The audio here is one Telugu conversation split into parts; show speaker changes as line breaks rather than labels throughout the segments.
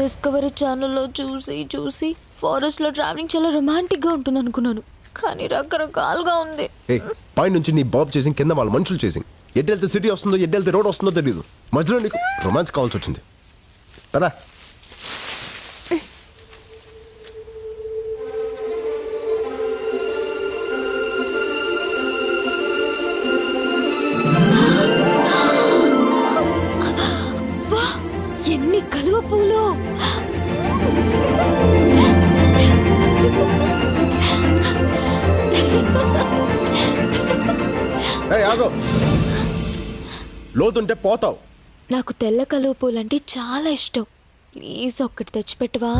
డిస్కవరీ ఛానల్లో చూసి చూసి ఫారెస్ట్లో ట్రావెలింగ్ చాలా రొమాంటిక్గా ఉంటుంది అనుకున్నాను, కానీ రకరకాలుగా ఉంది.
పై నుంచి నీ బాబ్ చేసి కింద వాళ్ళ మనుషులు చేసి ఎడ్డెళ్తే సిటీ వస్తుందో ఎడ్డెళ్తే రోడ్ వస్తుందో తెలియదు. మధ్యలో నీకు రొమాన్స్ కావాల్సి వచ్చింది కదా.
ఎన్ని కలువ పూలు!
ఆగో, లోతుంటే పోతావు.
నాకు తెల్ల కలువ పూలంటే చాలా ఇష్టం. ప్లీజ్ ఒక్కటి తెచ్చిపెట్టవా?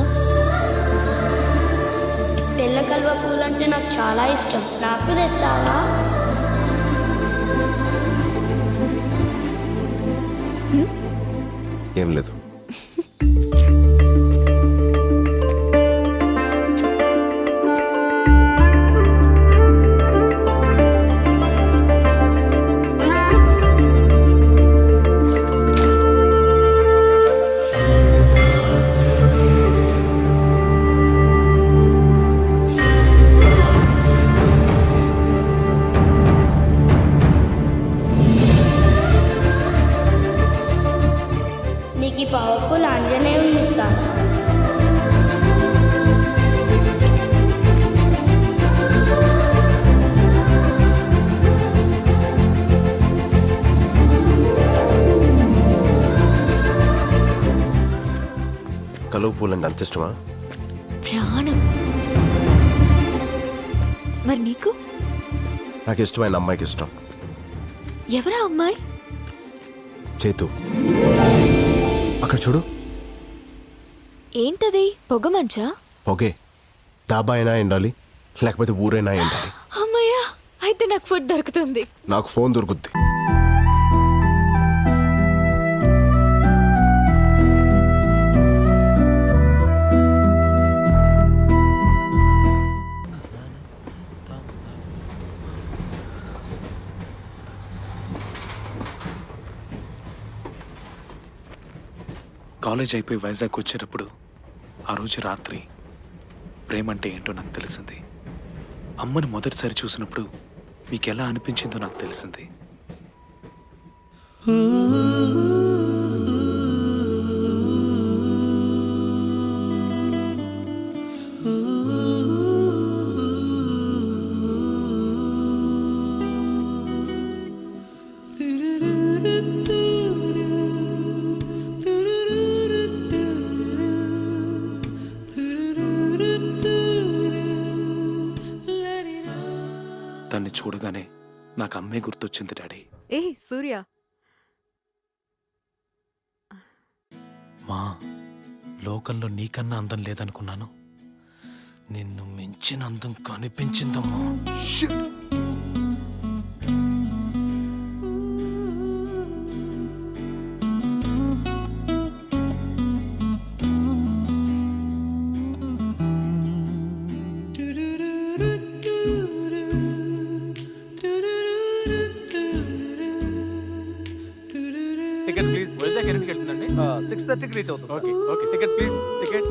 తెల్ల కలువ పూలంటే నాకు చాలా ఇష్టం, నాకు తెస్తావా?
ఏం లేదు.
నీకు ఈ పవర్ఫుల్ ఆంజనేయుని ఇస్తాను.
కలువ పూలంటే అంత ఇష్టమా?
ప్రాణం. మరి నీకు?
నాకు ఇష్టమైన అమ్మాయికి ఇష్టం.
ఎవరా అమ్మాయి?
చేతు. అక్కడ చూడు.
ఏంటది? పొగ మంచా?
ఓకే, డాబా అయినా ఎండాలి, లేకపోతే ఊరైనా ఎండాలి.
అమ్మయ్యా, అయితే నాకు ఫుడ్ దొరుకుతుంది.
నాకు ఫోన్ దొరుకుద్ది.
కాలేజ్ అయిపోయి వైజాగ్ వచ్చేటప్పుడు ఆ రోజు రాత్రి ప్రేమ అంటే ఏంటో నాకు తెలిసింది. అమ్మని మొదటిసారి చూసినప్పుడు మీకు ఎలా అనిపించిందో నాకు తెలిసింది. దాన్ని చూడగానే నాకు అమ్మే గుర్తొచ్చింది డాడీ.
ఏ సూర్య,
మా లోకంలో నీకన్నా అందం లేదనుకున్నాను, నిన్ను మించిన అందం కనిపించిందమ్మా.
Ticket please. వైజాగ్ ఎన్నింటికి వెళ్తుందండి? 6:30కి రీచ్ అవుతుంది. Okay okay, ticket please. Ticket.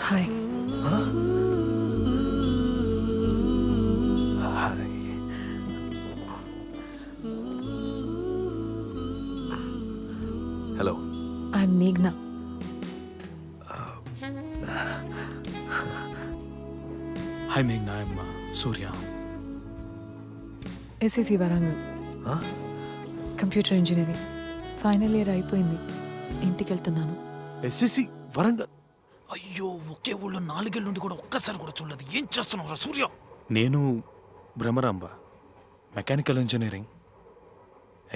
Hi.
Hello,
I'm మేఘ్నా.
Hi మేఘ్నా, I'm Surya.
SSC Warangal, computer engineering final year అయిపోయింది. ఇంటికి వెళ్తున్నాను.
ఎస్ఎస్సి వరంగల్. అయ్యో, ఒకే ఊళ్ళో 4 ఏళ్ళ నుండి కూడా ఒక్కసారి కూడా చూడలేదు. ఏం చేస్తున్నావురా సూర్య? నేను భ్రమరాంబ, మెకానికల్ ఇంజనీరింగ్.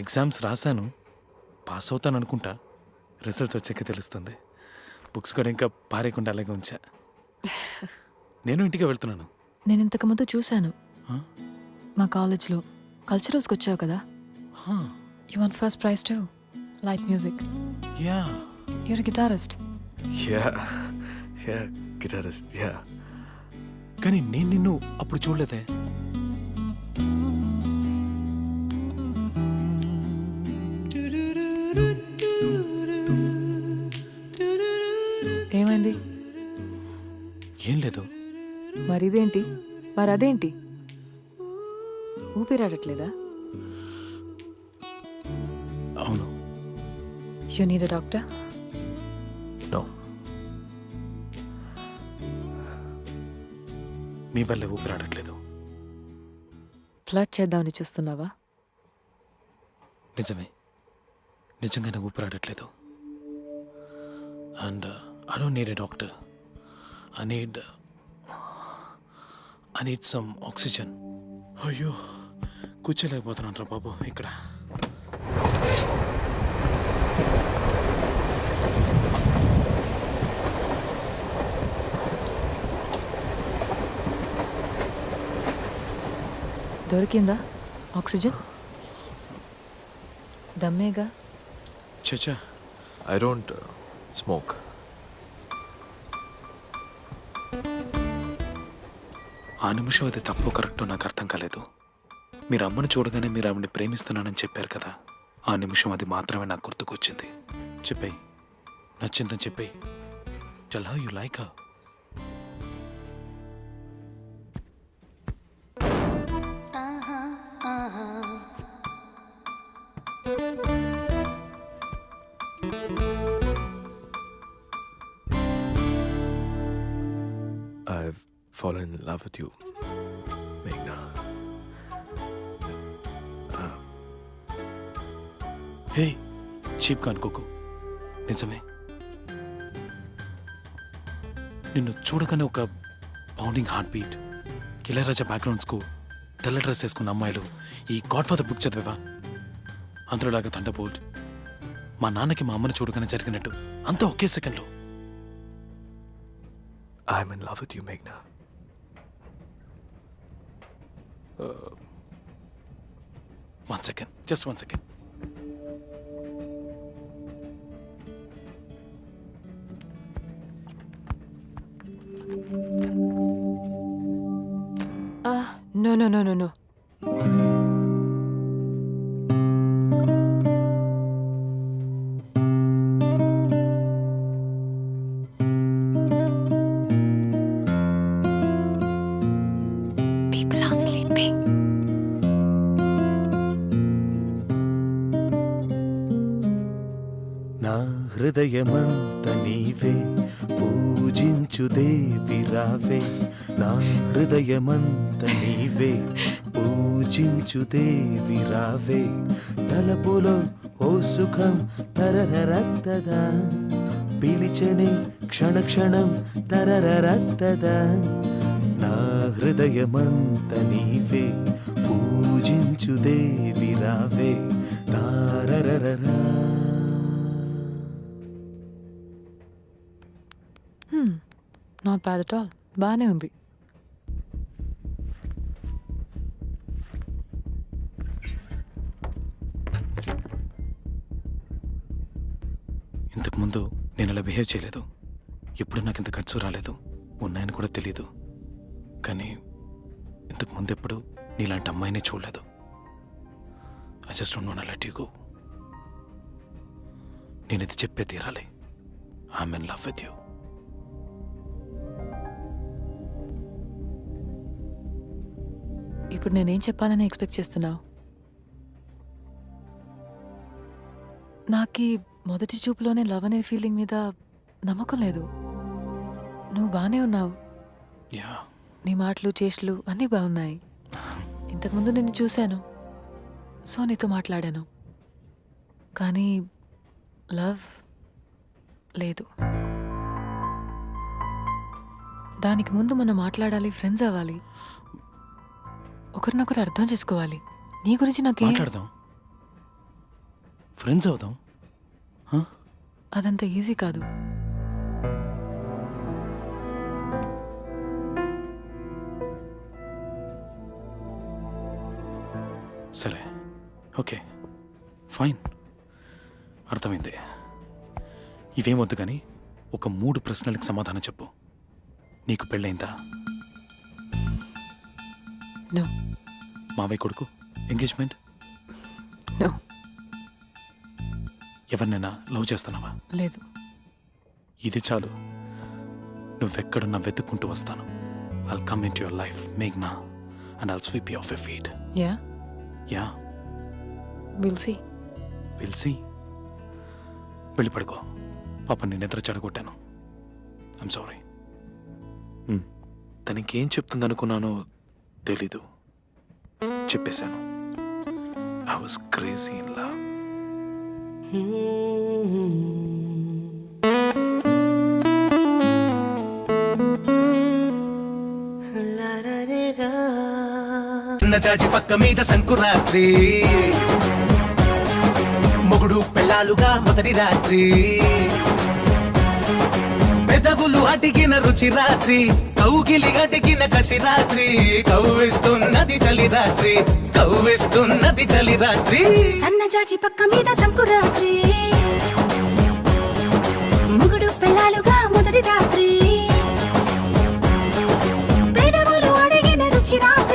ఎగ్జామ్స్ రాశాను, పాస్ అవుతాను అనుకుంటా. రిజల్ట్స్ వచ్చాక తెలుస్తుంది. బుక్స్ కూడా ఇంకా పారేయకుండా అలాగే ఉంచా. నేను ఇంటికి వెళ్తున్నాను.
నేను ఇంతకుముందు చూశాను
Huh?
మా కాలేజ్లో కల్చరల్స్కి వచ్చావు కదా. You want first prize to light music.
Yeah,
you're guitarist.
Yeah yeah guitarist yeah.
కానీ నేను నిన్ను అప్పుడు చూడలేదే.
ఏమైంది?
ఏం లేదు.
మరిదేంటి? మరదేంటి? ఊపిరాడట్లేదా?
అవును.
You need a doctor.
No,
మీ వల్లే ఊపిరాడట్లేదు.
ఫ్లర్ట్ చేద్దామని చూస్తున్నావా?
నిజమే, నిజంగానే ఊపిరాడట్లేదు. And I don't need a doctor. I need some oxygen. అయ్యో, కూర్చోలేకపోతున్నాను రా బాబు ఇక్కడ.
దొరికిందా ఆక్సిజన్? దమ్మేగా.
చచ్చా,
ఐ డోంట్ స్మోక్.
ఆ నిమిషం అది తప్పు కరెక్టో నాకు అర్థం కాలేదు. మీరు అమ్మను చూడగానే మీరు ఆవిడని ప్రేమిస్తున్నానని చెప్పారు కదా, ఆ నిమిషం అది మాత్రమే నాకు గుర్తుకొచ్చింది. చెప్పేయి, నచ్చిందని చెప్పేయి. Tell her you like her.
I've fallen in love with you, Meghna.
హే, చీప్గా అనుకోకు, నిజమే. నిన్ను చూడగానే ఒక pounding heart beat. Ilaiyaraaja background score, తెల్ల డ్రెస్ వేసుకున్న అమ్మాయిలు. ఈ గాడ్ ఫాదర్ బుక్ చదివేవా? అందులోలాగా థండర్బోల్ట్. మా నాన్నకి మా అమ్మని చూడగానే జరిగినట్టు అంతా ఒకే సెకండ్లో.
I'm in love with you, Meghna.
One second, just 1 second.
No. People are sleeping.
నా హృదయమంత నీవే, పూజించు దేవి రావే. నా హృదయమంత నీవే, పూజించు దేవి రావే. తలపులో ఓ సుఖం తరరరత్తదా, పిలిచని క్షణ క్షణం తరరరత్తదా. నా హృదయమంత నీవే, పూజించు దేవి రావే. తారరరరా.
Not bad at all. బాగానే ఉంది.
ఇంతకుముందు నేను అలా బిహేవ్ చేయలేదు. ఎప్పుడు నాకు ఇంత ఖర్చు రాలేదు, ఉన్నాయని కూడా తెలీదు. కానీ ఇంతకుముందు ఎప్పుడు నీలాంటి అమ్మాయిని చూడలేదు. I just don't want to let you go. నేను ఇది చెప్పే తీరాలి. I'm in love with you.
ఇప్పుడు నేనేం చెప్పాలని ఎక్స్పెక్ట్ చేస్తున్నావు? నాకు మొదటి చూపులోనే లవ్ అనే ఫీలింగ్ మీద నమ్మకం లేదు. నువ్వు బాగానే ఉన్నావు,
యా
నీ మాటలు చేష్టలు అన్నీ బాగున్నాయి. ఇంతకుముందు నిన్ను చూశాను, సో నీతో మాట్లాడాను. కానీ లవ్ లేదు. దానికి ముందు మనం మాట్లాడాలి, ఫ్రెండ్స్ అవ్వాలి, ఒకరినొకరు అర్థం చేసుకోవాలి. నీ గురించి నాకేం
మాట్లాడదాం, ఫ్రెండ్స్ అవుదాం.
అదంత ఈజీ కాదు.
సరే, ఓకే, ఫైన్, అర్థమైంది. ఇవేమొద్దు కానీ ఒక 3 ప్రశ్నలకు సమాధానం చెప్పు. నీకు పెళ్ళైందా?
నో.
మావయ్య కొడుకు ఎంగేజ్మెంట్?
నో.
ఎవరినైనా లవ్ చేస్తున్నావా?
లేదు.
ఇది చాలు. నువ్వెక్కడున్నా వెతుక్కుంటూ వస్తాను. I'll come into your life, Meghna, and I'll sweep you off your feet.
Yeah,
Yeah,
will see.
we'll see. వెళ్ళి పడుకో. పాప నేను నిద్ర చెడగొట్టాను. I'm sorry. తనకేం చెప్తుందనుకున్నానో తెలీదు, చెప్పేశాను. I was crazy in love.
చాచి పక్క మీద సంకురాత్రి, మొగుడు పెళ్ళాలుగా మొదటి రాత్రి, పెదవులు అడిగిన రుచి రాత్రి, కౌగిలి అడిగిన కసి రాత్రి, కవ్విస్తున్నది చలి రాత్రి, కవ్విస్తున్నది చలి రాత్రి.
సన్నజాజి పక్క మీద సంకురాత్రి, ముగుడు పెళ్ళాలుగా మొదటి రాత్రి, పెదవులు అడిగిన రుచి రాత్రి,